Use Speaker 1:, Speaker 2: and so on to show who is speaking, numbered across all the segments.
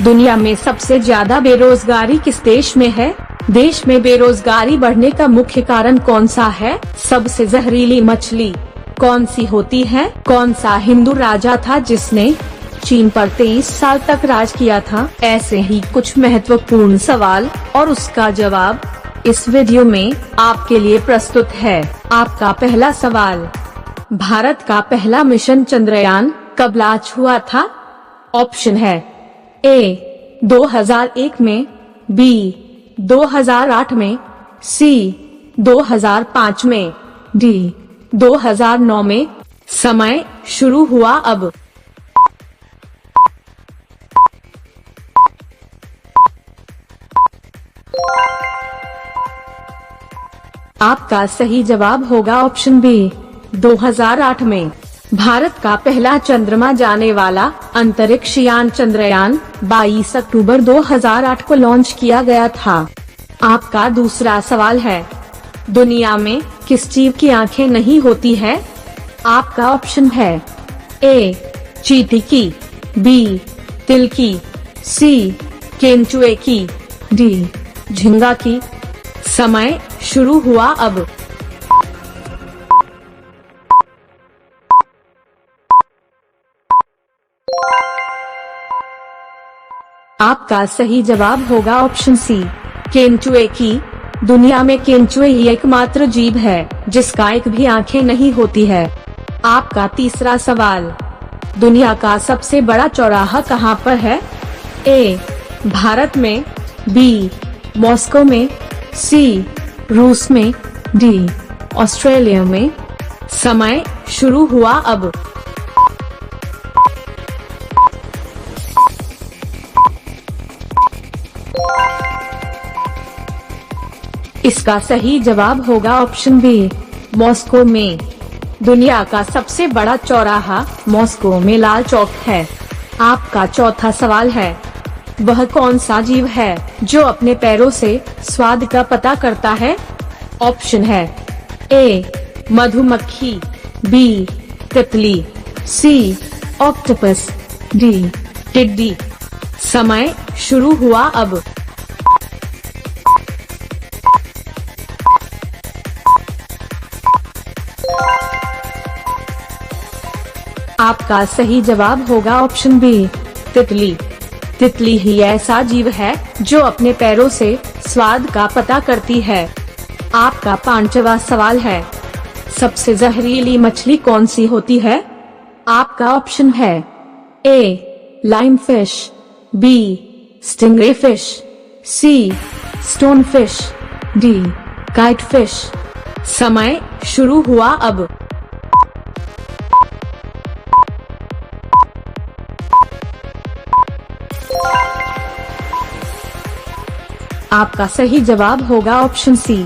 Speaker 1: दुनिया में सबसे ज्यादा बेरोजगारी किस देश में है? देश में बेरोजगारी बढ़ने का मुख्य कारण कौन सा है? सबसे जहरीली मछली कौन सी होती है? कौन सा हिंदू राजा था जिसने चीन पर 23 साल तक राज किया था? ऐसे ही कुछ महत्वपूर्ण सवाल और उसका जवाब इस वीडियो में आपके लिए प्रस्तुत है। आपका पहला सवाल, भारत का पहला मिशन चंद्रयान कब लॉन्च हुआ था? ऑप्शन है ए 2001 में, बी 2008 में, सी 2005 में, डी 2009 में। समय शुरू हुआ अब। आपका सही जवाब होगा ऑप्शन बी 2008 में। भारत का पहला चंद्रमा जाने वाला अंतरिक्ष यान चंद्रयान 22 अक्टूबर 2008 को लॉन्च किया गया था। आपका दूसरा सवाल है, दुनिया में किस जीव की आंखें नहीं होती है? आपका ऑप्शन है ए चींटी की, बी तिल की, सी केंचुए की, डी झींगा की। समय शुरू हुआ अब। आपका सही जवाब होगा ऑप्शन सी केंचुए की। दुनिया में केंचुए ही एकमात्र जीव है जिसका एक भी आंखें नहीं होती है। आपका तीसरा सवाल, दुनिया का सबसे बड़ा चौराहा कहाँ पर है? ए भारत में, बी मॉस्को में, सी रूस में, डी ऑस्ट्रेलिया में। समय शुरू हुआ अब। इसका सही जवाब होगा ऑप्शन बी मॉस्को में। दुनिया का सबसे बड़ा चौराहा मॉस्को में लाल चौक है। आपका चौथा सवाल है, वह कौन सा जीव है जो अपने पैरों से स्वाद का पता करता है? ऑप्शन है ए मधुमक्खी, बी तितली, सी ऑक्टोपस, डी टिड्डी। समय शुरू हुआ अब। आपका सही जवाब होगा ऑप्शन बी तितली। तितली ही ऐसा जीव है जो अपने पैरों से स्वाद का पता करती है। आपका पांचवा सवाल है, सबसे जहरीली मछली कौन सी होती है? आपका ऑप्शन है A lime fish, B stingray fish, C stone fish, D kite fish. समय शुरू हुआ अब। आपका सही जवाब होगा ऑप्शन सी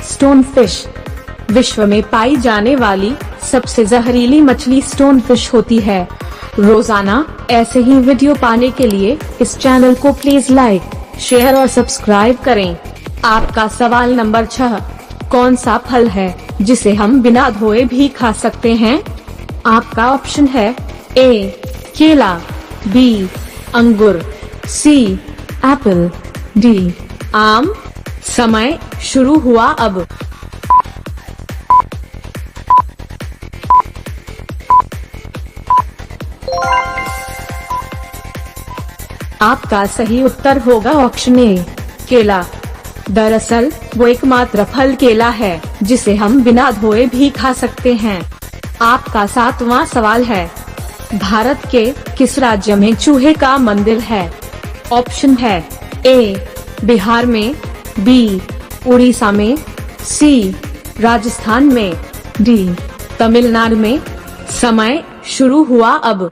Speaker 1: स्टोन फिश। विश्व में पाई जाने वाली सबसे जहरीली मछली स्टोन फिश होती है। रोजाना ऐसे ही वीडियो पाने के लिए इस चैनल को प्लीज लाइक, शेयर और सब्सक्राइब करें। आपका सवाल नंबर 6, कौन सा फल है जिसे हम बिना धोए भी खा सकते हैं? आपका ऑप्शन है ए केला, बी अंगूर, सी एप्पल, डी आम। समय शुरू हुआ अब। आपका सही उत्तर होगा ऑप्शन ए केला। दरअसल वो एकमात्र फल केला है जिसे हम बिना धोए भी खा सकते हैं। आपका 7वां सवाल है, भारत के किस राज्य में चूहे का मंदिर है? ऑप्शन है ए बिहार में, बी उड़ीसा में, सी राजस्थान में, डी तमिलनाडु में। समय शुरू हुआ अब।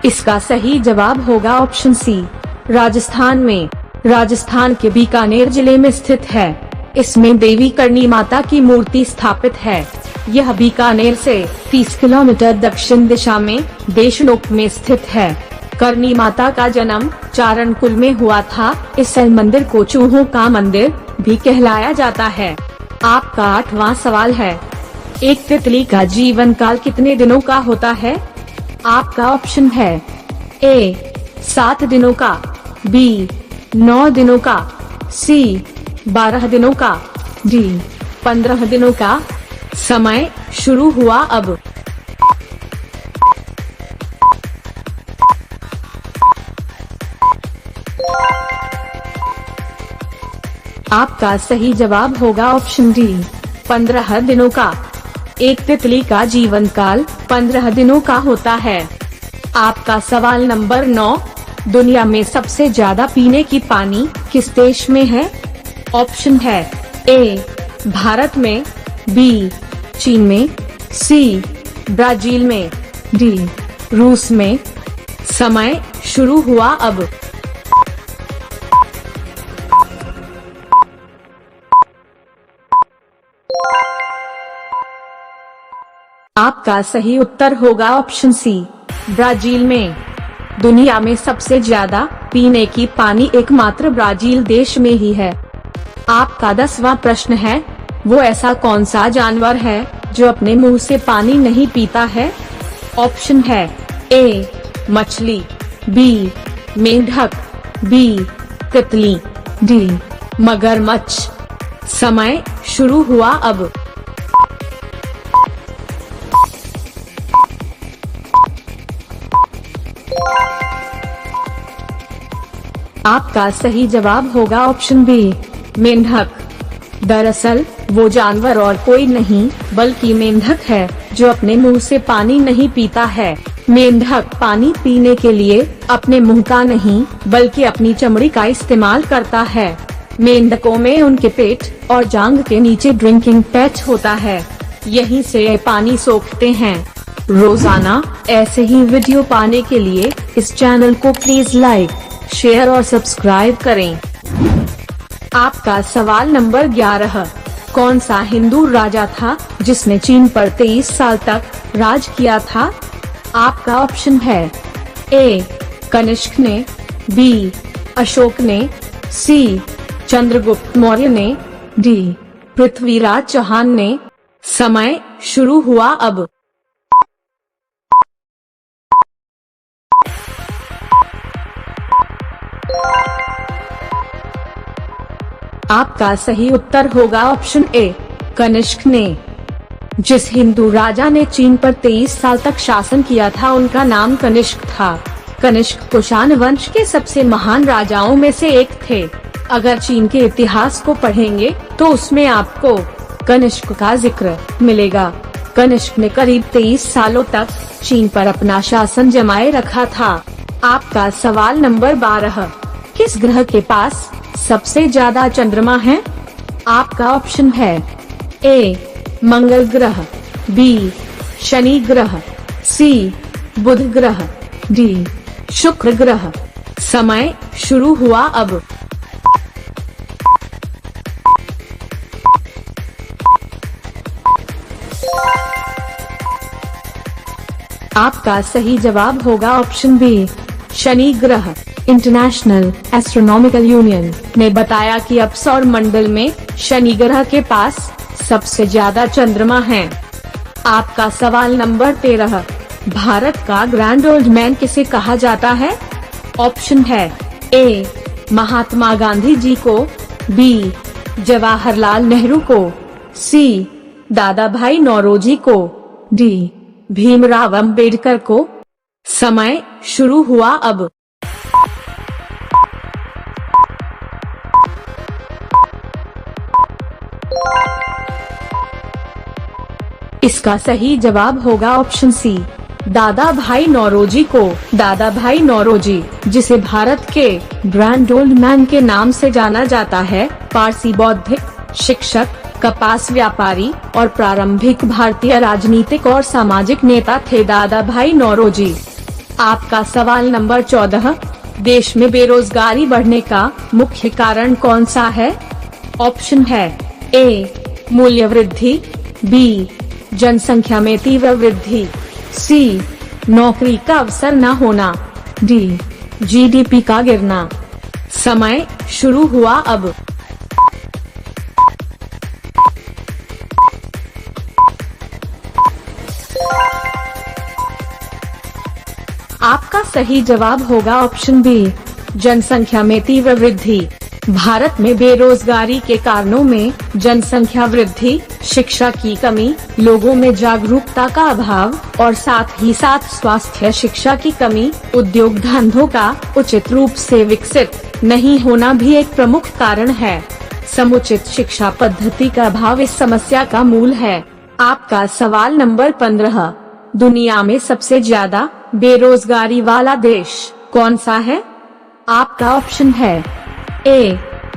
Speaker 1: इसका सही जवाब होगा ऑप्शन सी राजस्थान में। राजस्थान के बीकानेर जिले में स्थित है। इसमें देवी करणी माता की मूर्ति स्थापित है। यह बीकानेर से 30 किलोमीटर दक्षिण दिशा में देशनोक में स्थित है। करणी माता का जन्म चारण कुल में हुआ था। इस मंदिर को चूहों का मंदिर भी कहलाया जाता है। आपका 8वां सवाल है, एक तितली का जीवन काल कितने दिनों का होता है? आपका ऑप्शन है ए 7 दिनों का, बी 9 दिनों का, सी 12 दिनों का, डी 15 दिनों का। समय शुरू हुआ अब। आपका सही जवाब होगा ऑप्शन डी 15 दिनों का। एक तितली का जीवन काल 15 दिनों का होता है। आपका सवाल नंबर 9, दुनिया में सबसे ज्यादा पीने की पानी किस देश में है? ऑप्शन है ए भारत में, बी चीन में, सी ब्राजील में, डी रूस में। समय शुरू हुआ अब। आपका सही उत्तर होगा ऑप्शन सी ब्राजील में। दुनिया में सबसे ज्यादा पीने की पानी एकमात्र ब्राजील देश में ही है। आपका 10वां प्रश्न है, वो ऐसा कौन सा जानवर है जो अपने मुंह से पानी नहीं पीता है? ऑप्शन है ए मछली, बी मेंढक, बी तितली, डी मगरमच्छ। समय शुरू हुआ अब। आपका सही जवाब होगा ऑप्शन बी मेंढक। दरअसल वो जानवर और कोई नहीं बल्कि मेंढक है जो अपने मुंह से पानी नहीं पीता है। मेंढक पानी पीने के लिए अपने मुंह का नहीं बल्कि अपनी चमड़ी का इस्तेमाल करता है। मेंढकों में उनके पेट और जांघ के नीचे ड्रिंकिंग पैच होता है, यहीं से ये पानी सोखते हैं। रोजाना ऐसे ही वीडियो पाने के लिए इस चैनल को प्लीज लाइक, शेयर और सब्सक्राइब करें। आपका सवाल नंबर 11, कौन सा हिंदू राजा था जिसने चीन पर 23 साल तक राज किया था? आपका ऑप्शन है ए कनिष्क ने, बी अशोक ने, सी चंद्रगुप्त मौर्य ने, डी पृथ्वीराज चौहान ने। समय शुरू हुआ अब। आपका सही उत्तर होगा ऑप्शन ए कनिष्क ने। जिस हिंदू राजा ने चीन पर 23 साल तक शासन किया था उनका नाम कनिष्क था। कनिष्क कुषाण वंश के सबसे महान राजाओं में से एक थे। अगर चीन के इतिहास को पढ़ेंगे तो उसमें आपको कनिष्क का जिक्र मिलेगा। कनिष्क ने करीब 23 सालों तक चीन पर अपना शासन जमाए रखा था। आपका सवाल नंबर 12, किस ग्रह के पास सबसे ज्यादा चंद्रमा है? आपका ऑप्शन है ए मंगल ग्रह, बी शनि ग्रह, सी बुध ग्रह, डी शुक्र ग्रह। समय शुरू हुआ अब। आपका सही जवाब होगा ऑप्शन बी शनि ग्रह। इंटरनेशनल एस्ट्रोनॉमिकल यूनियन ने बताया कि अब सौर मंडल में शनि ग्रह के पास सबसे ज्यादा चंद्रमा हैं। आपका सवाल नंबर 13, भारत का ग्रैंड ओल्ड मैन किसे कहा जाता है? ऑप्शन है ए महात्मा गांधी जी को, बी जवाहरलाल नेहरू को, सी दादा भाई नौरोजी को, डी भीमराव अंबेडकर को। समय शुरू हुआ अब। इसका सही जवाब होगा ऑप्शन सी दादा भाई नौरोजी को। दादा भाई नौरोजी, जिसे भारत के ग्रैंड ओल्ड मैन के नाम से जाना जाता है, पारसी बौद्धिक, शिक्षक, कपास व्यापारी और प्रारंभिक भारतीय राजनीतिक और सामाजिक नेता थे दादा भाई नौरोजी। आपका सवाल नंबर 14, देश में बेरोजगारी बढ़ने का मुख्य कारण कौन सा है? ऑप्शन है ए मूल्य वृद्धि, बी जनसंख्या में तीव्र वृद्धि, सी नौकरी का अवसर न होना, डी जीडीपी का गिरना। समय शुरू हुआ अब। आपका सही जवाब होगा ऑप्शन बी, जनसंख्या में तीव्र वृद्धि। भारत में बेरोजगारी के कारणों में जनसंख्या वृद्धि, शिक्षा की कमी, लोगों में जागरूकता का अभाव और साथ ही साथ स्वास्थ्य शिक्षा की कमी, उद्योग धंधों का उचित रूप से विकसित नहीं होना भी एक प्रमुख कारण है। समुचित शिक्षा पद्धति का अभाव इस समस्या का मूल है। आपका सवाल नंबर 15, दुनिया में सबसे ज्यादा बेरोजगारी वाला देश कौन सा है? आपका ऑप्शन है ए,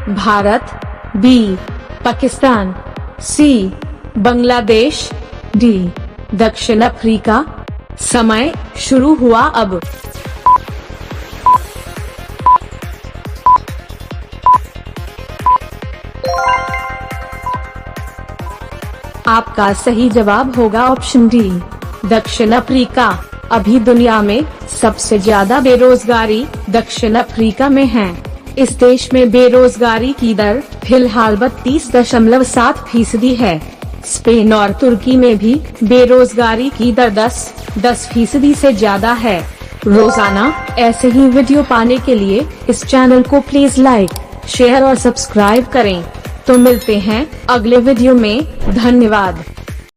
Speaker 1: भारत, बी, पाकिस्तान, सी, बांग्लादेश, डी, दक्षिण अफ्रीका। समय शुरू हुआ अब। आपका सही जवाब होगा ऑप्शन डी, दक्षिण अफ्रीका। अभी दुनिया में सबसे ज्यादा बेरोजगारी दक्षिण अफ्रीका में है। इस देश में बेरोजगारी की दर फिलहाल 32.7% है। स्पेन और तुर्की में भी बेरोजगारी की दर 10% से ज्यादा है। रोजाना ऐसे ही वीडियो पाने के लिए इस चैनल को प्लीज लाइक, शेयर और सब्सक्राइब करें। तो मिलते हैं अगले वीडियो में। धन्यवाद।